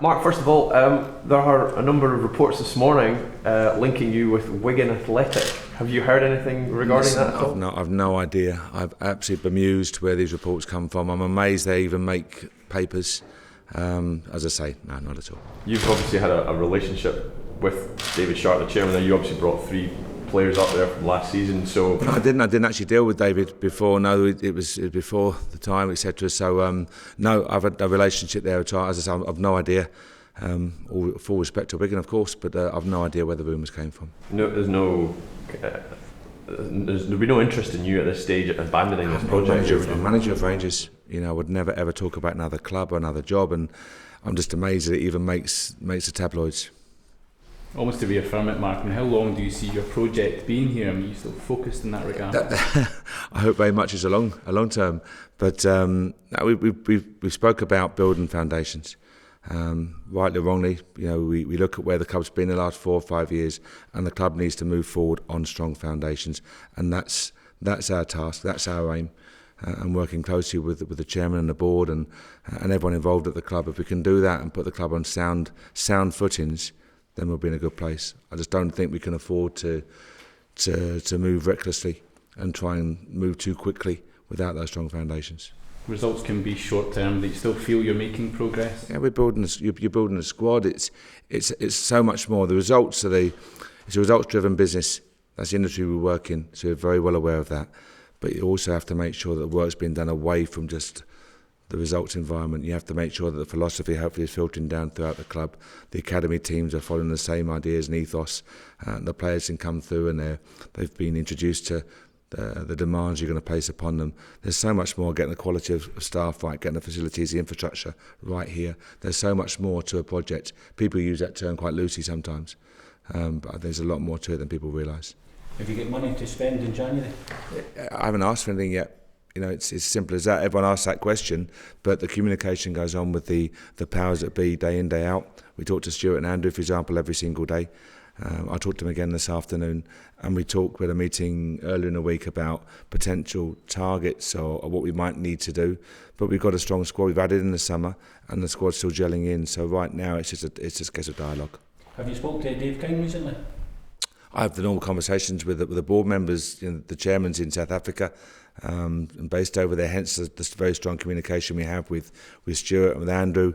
Mark, first of all, there are a number of reports this morning linking you with Wigan Athletic. Have you heard anything regarding that at all? I've no idea. I've absolutely bemused where these reports come from. I'm amazed they even make papers. As I say, no, not at all. You've obviously had a relationship with David Sharp, the chairman. There, you obviously brought 3 players up there from last season. So no, I didn't actually deal with David before. No, it was before the time, etc. So no, I've had a relationship there. As I say, I've no idea. All full respect to Wigan, of course, but I've no idea where the rumours came from. No, there'll be no interest in you at this stage abandoning this project. Manager of Rangers, I would never ever talk about another club or another job, and I'm just amazed that it even makes the tabloids. Almost to reaffirm it, Mark, and how long do you see your project being here? I mean, you're still focused in that regard. I hope very much it's a long term, but we spoke about building foundations. Rightly or wrongly, we look at where the club's been in the last 4 or 5 years, and the club needs to move forward on strong foundations, and that's our task, that's our aim, and working closely with the chairman and the board and everyone involved at the club. If we can do that and put the club on sound footings, then we'll be in a good place. I just don't think we can afford to move recklessly and try and move too quickly without those strong foundations. Results can be short term, but you still feel you're making progress. Yeah, you're building a squad. It's so much more. The results it's a results driven business. That's the industry we work in, so we're very well aware of that. But you also have to make sure that the work's being done away from just the results environment. You have to make sure that the philosophy hopefully is filtering down throughout the club. The academy teams are following the same ideas and ethos. The players can come through and they've been introduced to the demands you're going to place upon them. There's so much more, getting the quality of staff right, getting the facilities, the infrastructure right here. There's so much more to a project. People use that term quite loosely sometimes, but there's a lot more to it than people realise. Have you got money to spend in January? I haven't asked for anything yet. It's as simple as that. Everyone asks that question, but the communication goes on with the powers that be day in, day out. We talk to Stuart and Andrew, for example, every single day. I talked to them again this afternoon, and we had a meeting earlier in the week about potential targets or what we might need to do. But we've got a strong squad. We've added in the summer, and the squad's still gelling in. So right now, it's just a case of dialogue. Have you spoken to Dave King recently? I have the normal conversations with the board members, the chairman's in South Africa, and based over there. Hence the very strong communication we have with Stuart and with Andrew.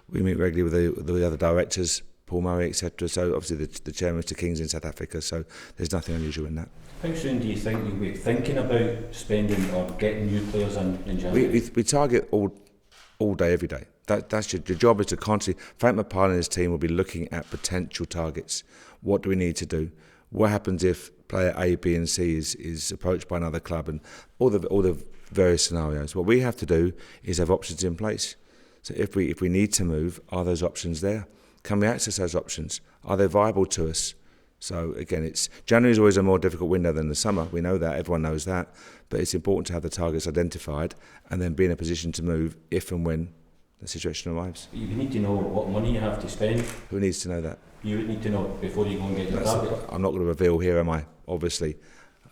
We meet regularly with the other directors, Paul Murray, etc. So obviously the chairman, Mr. King's in South Africa. So there's nothing unusual in that. How soon do you think you'll be thinking about spending or getting new players in January? We target all day, every day. That's your job, is to constantly. Frank McParland and his team will be looking at potential targets. What do we need to do? What happens if player A, B and C is approached by another club, and all the various scenarios. What we have to do is have options in place. So if we need to move, are those options there? Can we access those options? Are they viable to us? So again, January is always a more difficult window than the summer. We know that, everyone knows that. But it's important to have the targets identified and then be in a position to move if and when the situation arrives. You need to know what money you have to spend. Who needs to know that? You would need to know before you go and get your target. I'm not going to reveal here, am I? Obviously.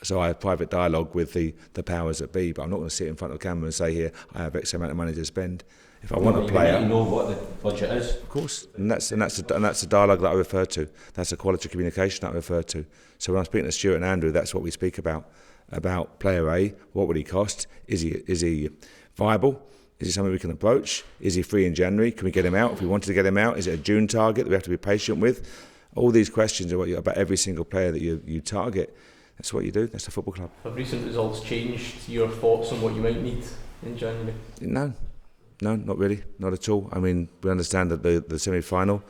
So I have private dialogue with the powers that be, but I'm not going to sit in front of the camera and say, here, I have X amount of money to spend. If I want a player, you know what the budget is. Of course, and that's the dialogue that I refer to. That's the quality of communication that I refer to. So when I'm speaking to Stuart and Andrew, that's what we speak about. About player A, what would he cost? Is he viable? Is he something we can approach? Is he free in January? Can we get him out? If we wanted to get him out, is it a June target that we have to be patient with? All these questions are about every single player that you target. That's what you do. That's the football club. Have recent results changed your thoughts on what you might need in January? No, not really, not at all. I mean, we understand that the semi-final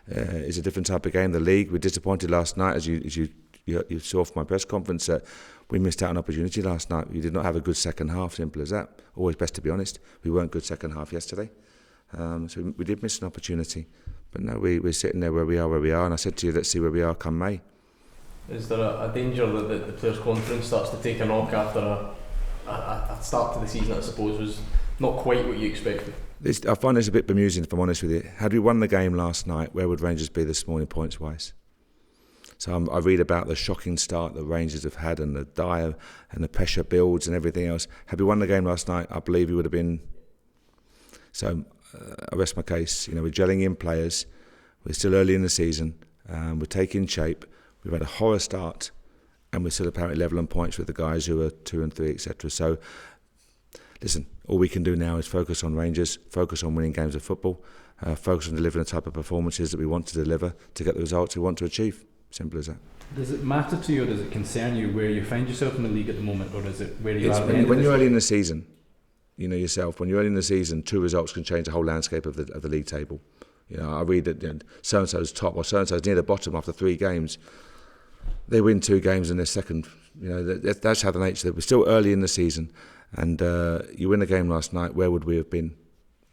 is a different type of game. The league, we're disappointed last night, as you saw from my press conference, that we missed out on an opportunity last night. We did not have a good second half, simple as that. Always best to be honest. We weren't good second half yesterday. So we did miss an opportunity. But no, we're sitting there where we are, and I said to you, let's see where we are come May. Is there a danger that the players' conference starts to take a knock after a start to the season that I suppose was not quite what you expected? I find this a bit bemusing, if I'm honest with you. Had we won the game last night, where would Rangers be this morning points-wise? So I read about the shocking start that Rangers have had and the dire and the pressure builds and everything else. Had we won the game last night, I believe we would have been. So I rest my case. We're gelling in players. We're still early in the season. We're taking shape. We've had a horror start, and we're still apparently level on points with the guys who are 2 and 3, etc. So, listen, all we can do now is focus on Rangers, focus on winning games of football, focus on delivering the type of performances that we want to deliver to get the results we want to achieve. Simple as that. Does it matter to you, or does it concern you where you find yourself in the league at the moment, or is it where you are? When you're early in the season, you know yourself. When you're early in the season, 2 results can change the whole landscape of the league table. I read that so and so's top or so and so's near the bottom after 3 games. They win 2 games and they're second. That's how the nature of it. We're still early in the season, and you win a game last night. Where would we have been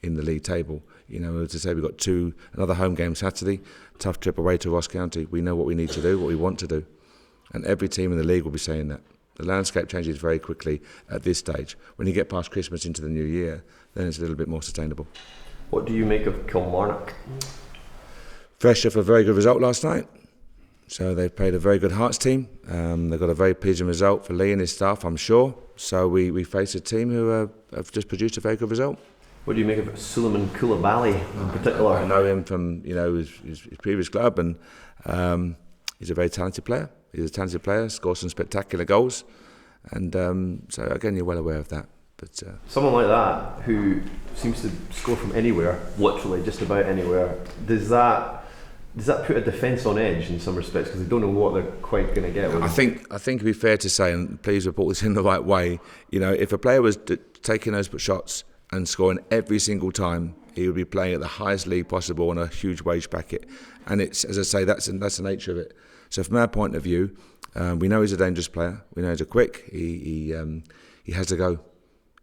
in the league table? As I say, we've got another home game Saturday. Tough trip away to Ross County. We know what we need to do, what we want to do, and every team in the league will be saying that. The landscape changes very quickly at this stage. When you get past Christmas into the new year, then it's a little bit more sustainable. What do you make of Kilmarnock? Fresh off a very good result last night. So they've played a very good Hearts team. They've got a very pleasing result for Lee and his staff, I'm sure. So we face a team who have just produced a very good result. What do you make of Suleiman Koulibaly in particular? I know him from his previous club, and he's a very talented player. Scores some spectacular goals, and so again, you're well aware of that. But someone like that who seems to score from anywhere, literally just about anywhere, does that put a defence on edge in some respects, because they don't know what they're quite going to get with I think it'd be fair to say, and please report this in the right way, if a player was taking those shots and scoring every single time, he would be playing at the highest league possible on a huge wage bracket. And it's, as I say, that's the nature of it. So from our point of view, we know he's a dangerous player. We know he's a quick. He has to go.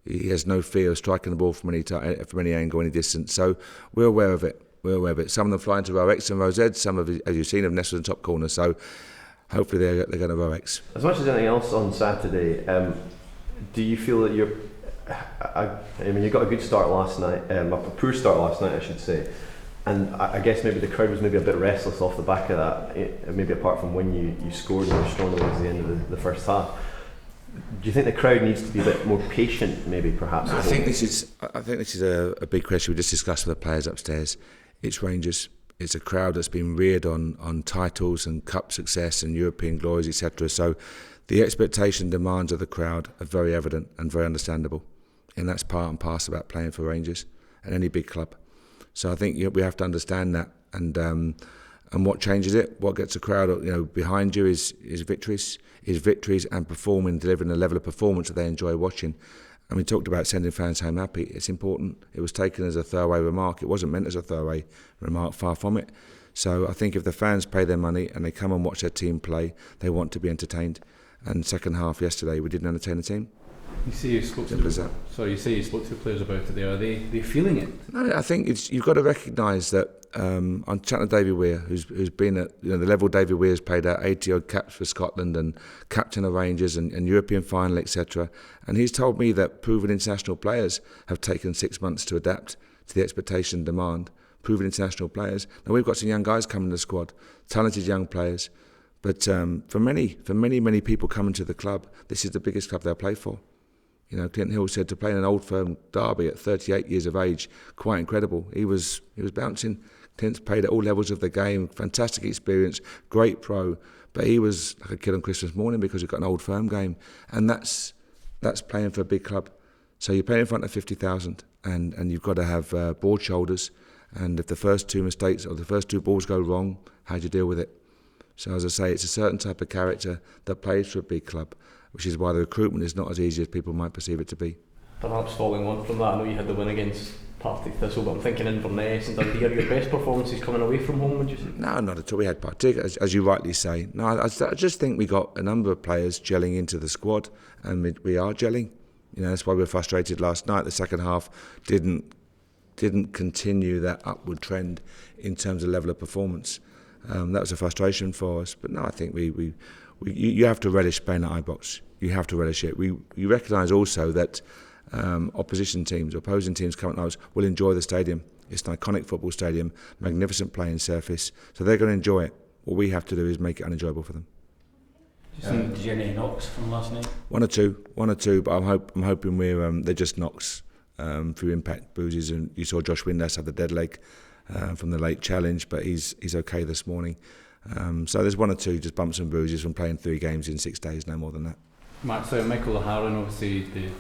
He has no fear of striking the ball from any angle, any distance. So we're aware of it. Some of them fly into row X and row Z. Some of, as you've seen, have nestled in the top corner. So hopefully they're going to row X. As much as anything else on Saturday, do you feel that you're... you got a good start last night, a poor start last night, I should say. And I guess maybe the crowd was maybe a bit restless off the back of that, maybe apart from when you scored and were strong towards the end of the first half. Do you think the crowd needs to be a bit more patient, maybe, perhaps? I think this is a big question we just discussed with the players upstairs. It's Rangers. It's a crowd that's been reared on titles and cup success and European glories, etc. So the expectation demands of the crowd are very evident and very understandable. And that's part and parcel about playing for Rangers and any big club. So I think we have to understand that, and what changes it, what gets the crowd behind you is victories and performing, delivering a level of performance that they enjoy watching. And we talked about sending fans home happy. It's important. It was taken as a throwaway remark. It wasn't meant as a throwaway remark, far from it. So I think if the fans pay their money and they come and watch their team play, they want to be entertained. And second half yesterday, we didn't entertain the team. You say you spoke to the players about it there. Are they feeling it? No, I think you've got to recognise that. I'm chatting to Davy Weir, who's been at the level Davy Weir's played at 80 odd caps for Scotland and captain of Rangers and European final, etc. And he's told me that proven international players have taken 6 months to adapt to the expectation and demand. Proven international players. Now we've got some young guys coming to the squad, talented young players. But for many people coming to the club, this is the biggest club they'll play for. Clint Hill said to play in an old firm derby at 38 years of age, quite incredible. He was bouncing. Clint's played at all levels of the game, fantastic experience, great pro, but he was like a kid on Christmas morning because he got an old firm game, and that's playing for a big club. So you're playing in front of 50,000, and you've got to have broad shoulders. And if the first 2 mistakes or the first 2 balls go wrong, how do you deal with it? So as I say, it's a certain type of character that plays for a big club, which is why the recruitment is not as easy as people might perceive it to be. Perhaps following on from that, I know you had the win against Partick Thistle, but I'm thinking Inverness and Dundee. Are your best performances coming away from home, would you say? No, not at all. We had Partick, as you rightly say. No, I just think we got a number of players gelling into the squad, and we are gelling. That's why we were frustrated last night. The second half didn't continue that upward trend in terms of level of performance. That was a frustration for us. But no, I think you have to relish playing at Ibrox. You have to relish it. You recognise also that opposing teams coming at us will enjoy the stadium. It's an iconic football stadium, magnificent playing surface, so they're going to enjoy it. What we have to do is make it unenjoyable for them. Did you get any knocks from last night? One or two, but I'm hoping they're just knocks. through impact bruises, and you saw Josh Windass have the dead leg from the late challenge, but he's okay this morning. So there's one or two just bumps and bruises from playing 3 games in 6 days, no more than that. Mark, so Michael O'Halloran, obviously the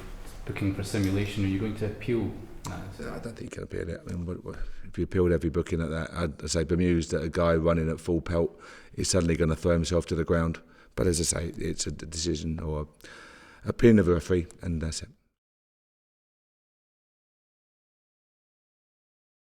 booking for simulation. Are you going to appeal that? I don't think you can appeal it. I mean, if you appealed every booking at that, I'd say bemused that a guy running at full pelt is suddenly going to throw himself to the ground. But as I say, it's a decision or opinion of a referee, and that's it.